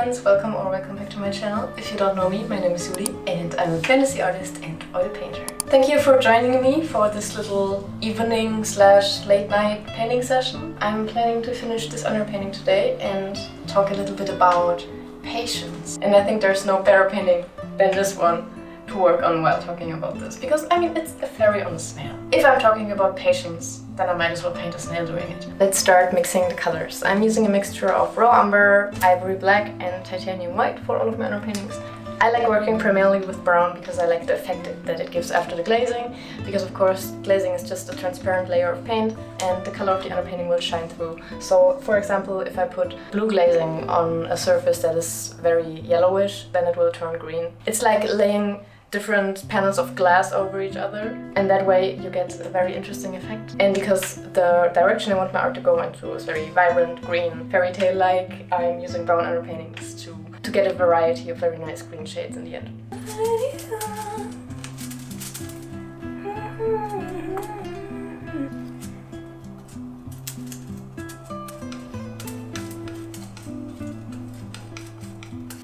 friends, welcome back to my channel. If you don't know me, my name is Juli and I'm a fantasy artist and oil painter. Thank you for joining me for this little evening / late night painting session. I'm planning to finish this underpainting today and talk a little bit about patience. And I think there's no better painting than this one to work on while talking about this, because I mean it's a fairy on a snail. If I'm talking about patience, then I might as well paint a snail doing it. Let's start mixing the colors. I'm using a mixture of raw umber, ivory black and titanium white for all of my underpaintings. I like working primarily with brown because I like the effect that it gives after the glazing, because of course glazing is just a transparent layer of paint and the color of the underpainting will shine through. So for example, if I put blue glazing on a surface that is very yellowish, then it will turn green. It's like laying different panels of glass over each other, and that way you get a very interesting effect. And because the direction I want my art to go into is very vibrant, green, fairy tale-like, I'm using brown underpaintings to get a variety of very nice green shades in the end.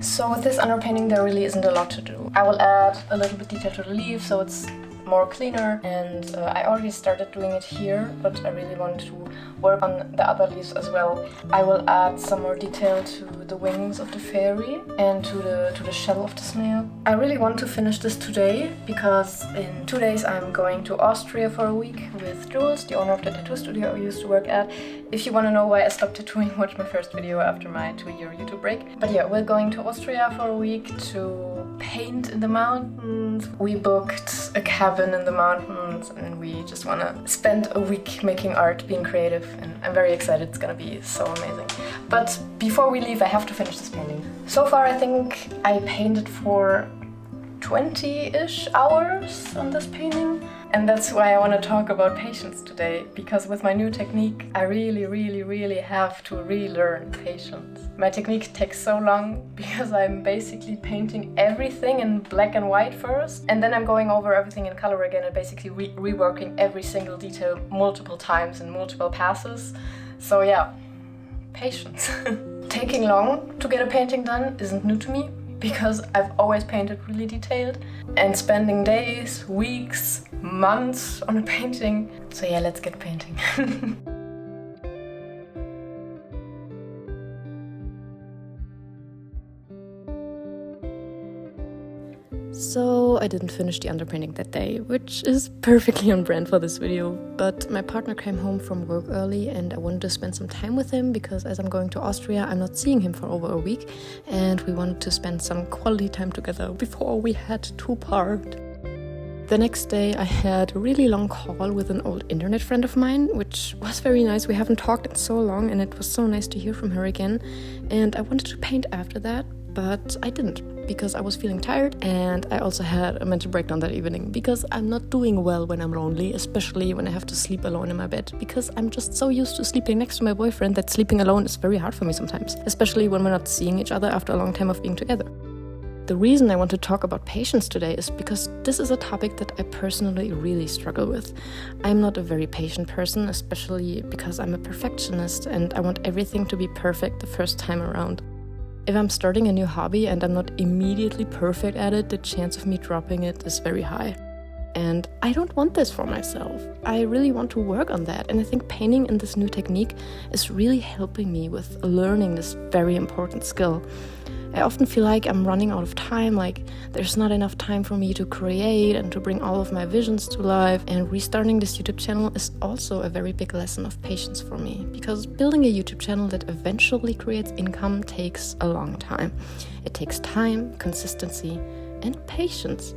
So with this underpainting there really isn't a lot to do. I will add a little bit detail to the leaf so it's more cleaner, and I already started doing it here, but I really want to work on the other leaves as well. I will add some more detail to the wings of the fairy and to the shell of the snail. I really want to finish this today because in 2 days I'm going to Austria for a week with Jules, the owner of the tattoo studio I used to work at. If you want to know why I stopped tattooing, watch my first video after my 2-year YouTube break. But yeah, we're going to Austria for a week to paint in the mountains. We booked a cabin in the mountains and we just want to spend a week making art, being creative, and I'm very excited. It's gonna be so amazing. But before we leave I have to finish this painting. So far I think I painted for 20-ish hours on this painting. And that's why I want to talk about patience today, because with my new technique I really have to relearn patience. My technique takes so long because I'm basically painting everything in black and white first, and then I'm going over everything in color again and basically reworking every single detail multiple times in multiple passes. So yeah, patience. Taking long to get a painting done isn't new to me, because I've always painted really detailed, and spending days, weeks, months on a painting. So yeah, let's get painting. So I didn't finish the underpainting that day, which is perfectly on brand for this video, but my partner came home from work early and I wanted to spend some time with him because as I'm going to Austria, I'm not seeing him for over a week, and we wanted to spend some quality time together before we had to part. The next day I had a really long call with an old internet friend of mine, which was very nice. We haven't talked in so long and it was so nice to hear from her again, and I wanted to paint after that, but I didn't because I was feeling tired, and I also had a mental breakdown that evening because I'm not doing well when I'm lonely, especially when I have to sleep alone in my bed, because I'm just so used to sleeping next to my boyfriend that sleeping alone is very hard for me sometimes, especially when we're not seeing each other after a long time of being together. The reason I want to talk about patience today is because this is a topic that I personally really struggle with. I'm not a very patient person, especially because I'm a perfectionist and I want everything to be perfect the first time around. If I'm starting a new hobby and I'm not immediately perfect at it, the chance of me dropping it is very high. And I don't want this for myself. I really want to work on that, and I think painting in this new technique is really helping me with learning this very important skill. I often feel like I'm running out of time, like there's not enough time for me to create and to bring all of my visions to life, and restarting this YouTube channel is also a very big lesson of patience for me, because building a YouTube channel that eventually creates income takes a long time. It takes time, consistency, and patience.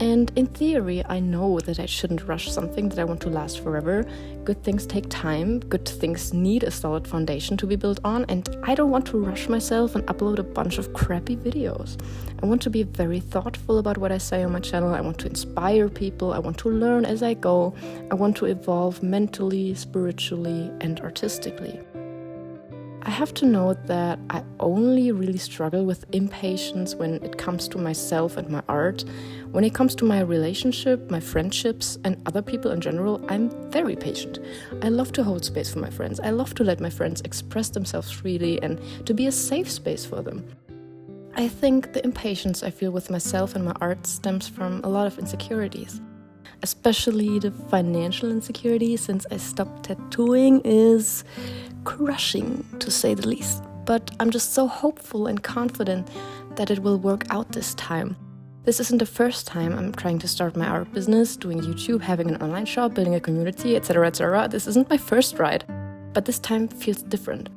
And in theory, I know that I shouldn't rush something that I want to last forever. Good things take time, good things need a solid foundation to be built on, and I don't want to rush myself and upload a bunch of crappy videos. I want to be very thoughtful about what I say on my channel. I want to inspire people, I want to learn as I go, I want to evolve mentally, spiritually, and artistically. I have to note that I only really struggle with impatience when it comes to myself and my art. When it comes to my relationship, my friendships, and other people in general, I'm very patient. I love to hold space for my friends. I love to let my friends express themselves freely and to be a safe space for them. I think the impatience I feel with myself and my art stems from a lot of insecurities. Especially the financial insecurity, since I stopped tattooing, is crushing, to say the least. But I'm just so hopeful and confident that it will work out this time. This isn't the first time I'm trying to start my art business, doing YouTube, having an online shop, building a community, etc., etc. This isn't my first ride, but this time feels different.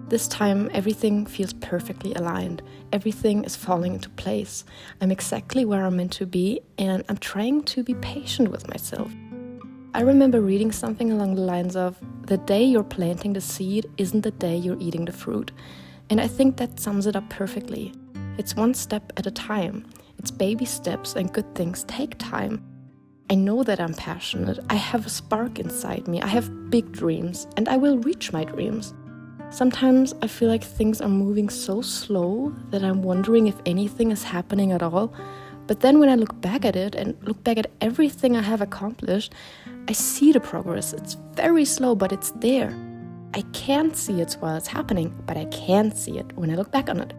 This time everything feels perfectly aligned. Everything is falling into place. I'm exactly where I'm meant to be, and I'm trying to be patient with myself. I remember reading something along the lines of, the day you're planting the seed isn't the day you're eating the fruit. And I think that sums it up perfectly. It's one step at a time. It's baby steps, and good things take time. I know that I'm passionate. I have a spark inside me. I have big dreams, and I will reach my dreams. Sometimes I feel like things are moving so slow that I'm wondering if anything is happening at all. But then when I look back at it and look back at everything I have accomplished, I see the progress. It's very slow, but it's there. I can't see it while it's happening, but I can see it when I look back on it.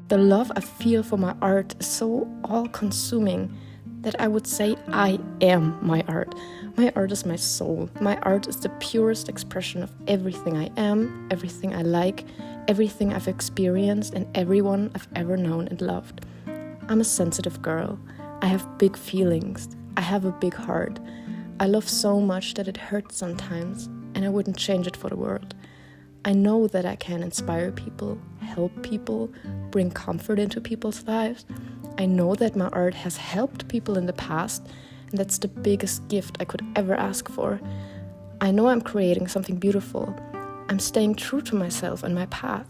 The love I feel for my art is so all-consuming that I would say I am my art. My art is my soul. My art is the purest expression of everything I am, everything I like, everything I've experienced, and everyone I've ever known and loved. I'm a sensitive girl. I have big feelings. I have a big heart. I love so much that it hurts sometimes, and I wouldn't change it for the world. I know that I can inspire people, help people, bring comfort into people's lives. I know that my art has helped people in the past, and that's the biggest gift I could ever ask for. I know I'm creating something beautiful. I'm staying true to myself and my path.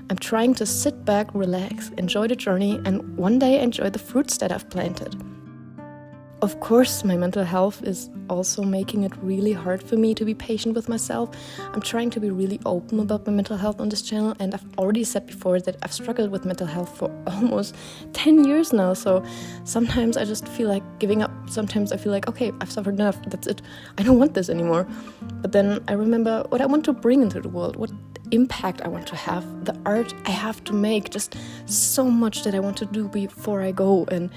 I'm trying to sit back, relax, enjoy the journey, and one day enjoy the fruits that I've planted. Of course, my mental health is also making it really hard for me to be patient with myself. I'm trying to be really open about my mental health on this channel, and I've already said before that I've struggled with mental health for almost 10 years now, so sometimes I just feel like giving up. Sometimes I feel like, okay, I've suffered enough, that's it, I don't want this anymore. But then I remember what I want to bring into the world, what impact I want to have, the art I have to make, just so much that I want to do before I go, and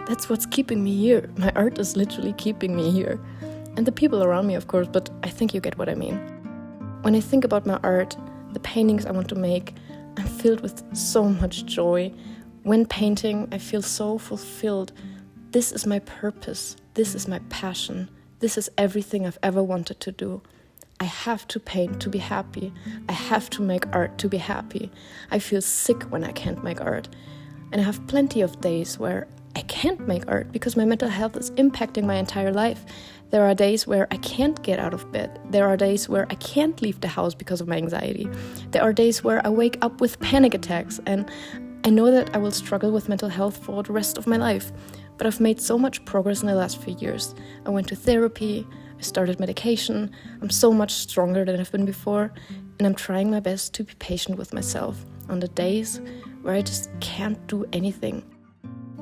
that's what's keeping me here. My art is literally keeping me here. And the people around me, of course, but I think you get what I mean. When I think about my art, the paintings I want to make, I'm filled with so much joy. When painting, I feel so fulfilled. This is my purpose. This is my passion. This is everything I've ever wanted to do. I have to paint to be happy. I have to make art to be happy. I feel sick when I can't make art. And I have plenty of days where I can't make art because my mental health is impacting my entire life. There are days where I can't get out of bed. There are days where I can't leave the house because of my anxiety. There are days where I wake up with panic attacks, and I know that I will struggle with mental health for the rest of my life. But I've made so much progress in the last few years. I went to therapy, I started medication, I'm so much stronger than I've been before, and I'm trying my best to be patient with myself on the days where I just can't do anything.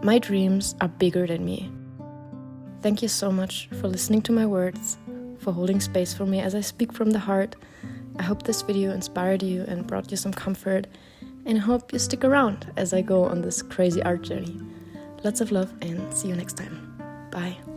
My dreams are bigger than me. Thank you so much for listening to my words, for holding space for me as I speak from the heart. I hope this video inspired you and brought you some comfort, and I hope you stick around as I go on this crazy art journey. Lots of love and see you next time. Bye.